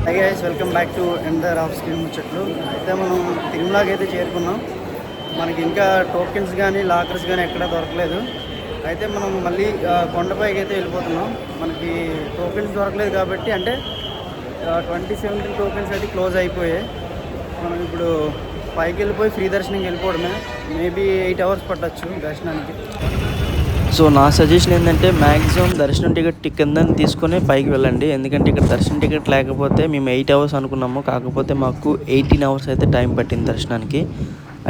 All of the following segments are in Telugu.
High guys, welcome back to ఎందర్ ఆఫ్ స్క్రీన్ ముచ్చట్లు. అయితే మనం తిరుమలకి అయితే చేరుకున్నాం. మనకి ఇంకా టోకెన్స్ కానీ లాకర్స్ కానీ ఎక్కడా దొరకలేదు. అయితే మనం మళ్ళీ కొండపైకి అయితే వెళ్ళిపోతున్నాం. మనకి టోకెన్స్ దొరకలేదు కాబట్టి, అంటే 2017 టోకెన్స్ అయితే క్లోజ్ అయిపోయాయి. మనం ఇప్పుడు పైకి వెళ్ళిపోయి ఫ్రీ దర్శనంకి వెళ్ళిపోవడమే. మేబీ 8 hours పట్టచ్చు దర్శనానికి. సో నా సజెషన్ ఏంటంటే మ్యాక్సిమం దర్శనం టికెట్ కిందని తీసుకొని పైకి వెళ్ళండి. ఎందుకంటే ఇక్కడ దర్శనం టికెట్ లేకపోతే మేము 8 hours అనుకున్నాము, కాకపోతే మాకు 18 hours అయితే టైం పట్టింది దర్శనానికి.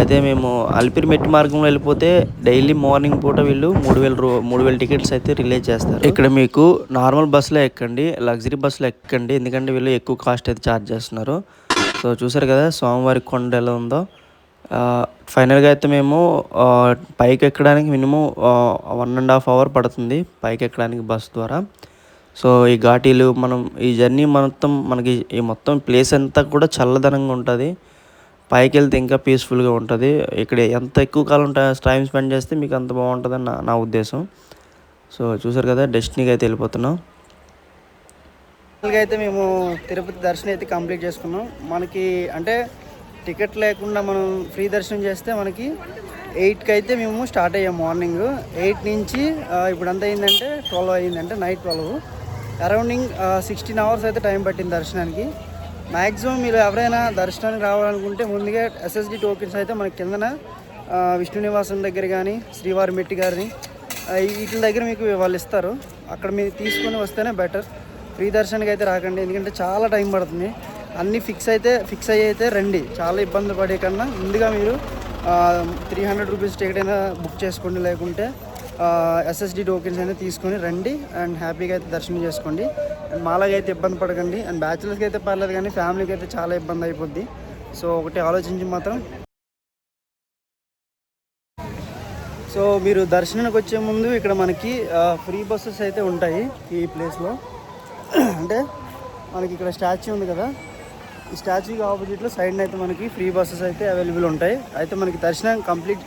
అయితే మేము అలిపిరి మెట్టి మార్గంలో వెళ్ళిపోతే డైలీ మార్నింగ్ పూట వీళ్ళు 3,000 టికెట్స్ అయితే రిలీజ్ చేస్తారు. ఇక్కడ మీకు నార్మల్ బస్సులో ఎక్కండి, లగ్జరీ బస్సులో ఎక్కండి, ఎందుకంటే వీళ్ళు ఎక్కువ కాస్ట్ అయితే ఛార్జ్ చేస్తున్నారు. సో చూసారు కదా స్వామివారి కొండ ఎలా ఉందో. ఫైనల్గా అయితే మేము పైకి ఎక్కడానికి మినిమం 1.5 hour పడుతుంది పైకి ఎక్కడానికి బస్ ద్వారా. సో ఈ ఘాటీలు ఈ జర్నీ మనకి ఈ మొత్తం ప్లేస్ అంతా కూడా చల్లదనంగా ఉంటుంది. పైకి వెళ్తే ఇంకా పీస్ఫుల్గా ఉంటుంది. ఇక్కడ ఎంత ఎక్కువ కాలం టైం స్పెండ్ చేస్తే మీకు అంత బాగుంటుందని నా ఉద్దేశం. సో చూసారు కదా డెస్టినీకి అయితే వెళ్ళిపోతున్నాం. అయితే మేము తిరుపతి దర్శనం అయితే కంప్లీట్ చేసుకున్నాం. మనకి అంటే టికెట్ లేకుండా మనం ఫ్రీ దర్శనం చేస్తే మనకి 8కి అయితే మేము స్టార్ట్ అయ్యాం. మార్నింగ్ 8 నుంచి ఇప్పుడు ఎంత అయిందంటే 12 అయిందంటే నైట్ 12. అరౌండింగ్ 16 hours అయితే టైం పట్టింది దర్శనానికి. మ్యాక్సిమం మీరు ఎవరైనా దర్శనానికి రావాలనుకుంటే ముందుగా ఎస్ఎస్డి టోకెన్స్ అయితే మనకి కిందన విష్ణు నివాసం దగ్గర కానీ శ్రీవారి మెట్టి గారిని వీటి దగ్గర మీకు వాళ్ళు ఇస్తారు. అక్కడ మీరు తీసుకొని వస్తేనే బెటర్. ఫ్రీ దర్శనానికి అయితే రాకండి, ఎందుకంటే చాలా టైం పడుతుంది. అన్నీ ఫిక్స్ అయ్యి అయితే రండి. చాలా ఇబ్బందులు పడే కన్నా ముందుగా మీరు 300 రూపీస్ టికెట్ అయినా బుక్ చేసుకోండి, లేకుంటే ఎస్ఎస్డి టోకెన్స్ అయినా తీసుకొని రండి అండ్ హ్యాపీగా అయితే దర్శనం చేసుకోండి. అండ్ మాలాగా అయితే ఇబ్బంది పడకండి. అండ్ బ్యాచులర్స్కి అయితే పర్లేదు, కానీ ఫ్యామిలీకి అయితే చాలా ఇబ్బంది అయిపోద్ది. సో ఒకటి ఆలోచించి మాత్రం. సో మీరు దర్శనానికి వచ్చే ముందు ఇక్కడ మనకి ఫ్రీ బస్సెస్ అయితే ఉంటాయి ఈ ప్లేస్లో. అంటే మనకి ఇక్కడ స్టాచ్యూ ఉంది కదా, ఈ స్టాచ్యూకి ఆపోజిట్లో సైడ్న అయితే మనకి ఫ్రీ బస్సెస్ అయితే అవైలబుల్ ఉంటాయి. అయితే మనకి దర్శనం కంప్లీట్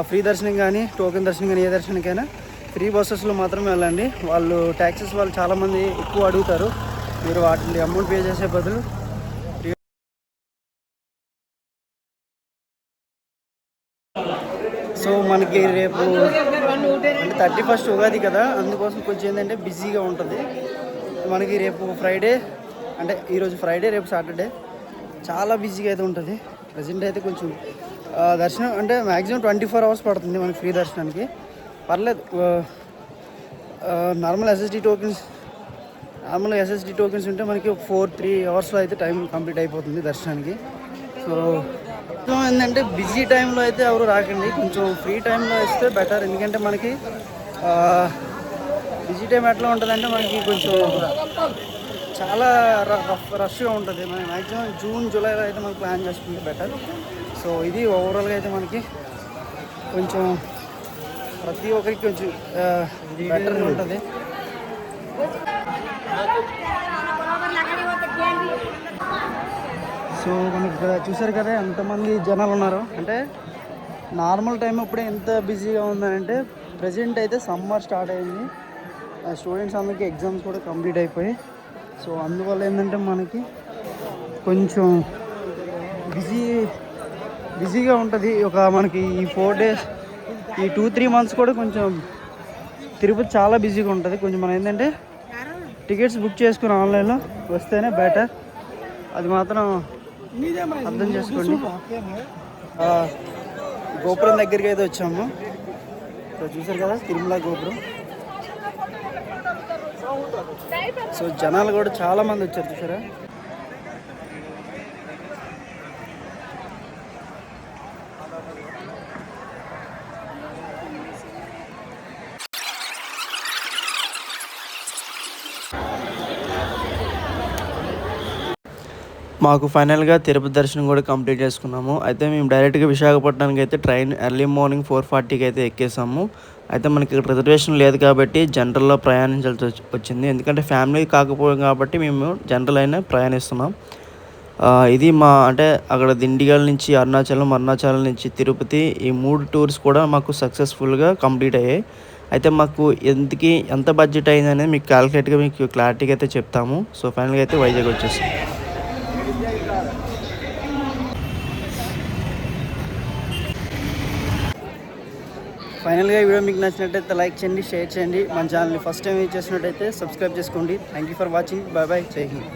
ఫ్రీ దర్శనం కానీ టోకెన్ దర్శనం కానీ ఏ దర్శనానికైనా ఫ్రీ బస్సెస్లో మాత్రమే వెళ్ళండి. వాళ్ళు ట్యాక్సెస్ వాళ్ళు చాలామంది ఎక్కువ అడుగుతారు. మీరు వాటి అమౌంట్ పే చేసే బదులు సో మనకి రేపు అంటే 31st ఉగాది కదా, అందుకోసం కొంచెం ఏంటంటే బిజీగా ఉంటుంది. మనకి రేపు ఫ్రైడే, అంటే ఈరోజు ఫ్రైడే, రేపు సాటర్డే చాలా బిజీగా అయితే ఉంటుంది. ప్రజెంట్ అయితే కొంచెం దర్శనం అంటే మ్యాక్సిమం 24 hours పడుతుంది మనకి ఫ్రీ దర్శనానికి. పర్లేదు. నార్మల్ ఎస్ఎస్డి టోకెన్స్ ఉంటే మనకి 3 hours అయితే టైం కంప్లీట్ అయిపోతుంది దర్శనానికి. సో ఏంటంటే బిజీ టైంలో అయితే ఎవరు రాకండి, కొంచెం ఫ్రీ టైంలో వస్తే బెటర్. ఎందుకంటే మనకి బిజీ టైం ఎట్లా ఉంటుందంటే మనకి కొంచెం చాలా రష్గా ఉంటుంది. మనం మ్యాక్సిమం జూన్ జూలైలో అయితే మనం ప్లాన్ చేసుకుంటే బెటర్. సో ఇది ఓవరాల్గా అయితే మనకి కొంచెం ప్రతి ఒక్కరికి కొంచెం బెటర్గా ఉంటుంది. సో మనకి చూసారు కదా ఎంతమంది జనాలు ఉన్నారు. అంటే నార్మల్ టైం అప్పుడే ఎంత బిజీగా ఉందనంటే, ప్రజెంట్ అయితే సమ్మర్ స్టార్ట్ అయింది. స్టూడెంట్స్ అందరికీ ఎగ్జామ్స్ కూడా కంప్లీట్ అయిపోయాయి. సో అందువల్ల ఏంటంటే మనకి కొంచెం బిజీగా ఉంటుంది. మనకి ఈ 4 days, ఈ 2-3 months కూడా కొంచెం తిరుపతి చాలా బిజీగా ఉంటుంది. కొంచెం మనం ఏంటంటే టికెట్స్ బుక్ చేసుకుని ఆన్లైన్లో వస్తేనే బెటర్. అది మాత్రం అర్థం చేసుకోండి. గోపురం దగ్గరికి అయితే వచ్చాము. సో చూసారు కదా తిరుమల గోపురం. సో జనాలు కూడా చాలా మంది వచ్చారు చూసారా. మాకు ఫైనల్గా తిరుపతి దర్శనం కూడా కంప్లీట్ చేసుకున్నాము. అయితే మేము డైరెక్ట్గా విశాఖపట్నానికి అయితే ట్రైన్ ఎర్లీ మార్నింగ్ 4:40కి అయితే ఎక్కేసాము. అయితే మనకి ఇక్కడ రిజర్వేషన్ లేదు కాబట్టి జనరల్లో ప్రయాణించాల్సి వచ్చింది. ఎందుకంటే ఫ్యామిలీ కాకపోయాం కాబట్టి మేము జనరల్ అయినా ప్రయాణిస్తున్నాం. ఇది అంటే అక్కడ దిండిగల్ నుంచి అరుణాచలం నుంచి తిరుపతి, ఈ 3 టూర్స్ కూడా మాకు సక్సెస్ఫుల్గా కంప్లీట్ అయ్యాయి. అయితే మాకు ఎంత బడ్జెట్ అయింది అనేది మీకు క్యాలిక్యులేట్గా మీకు క్లారిటీగా అయితే చెప్తాము. సో ఫైనల్గా అయితే వైజాగ్ వచ్చేసాం. ఫైనల్గా ఈ వీడియో మీకు నచ్చినట్టయితే లైక్ చేయండి, షేర్ చేయండి. మన ఛానల్ని ఫస్ట్ టైం చేసినట్టయితే సబ్స్క్రైబ్ చేసుకోండి. Thank you for watching. Bye bye. జై హింద్.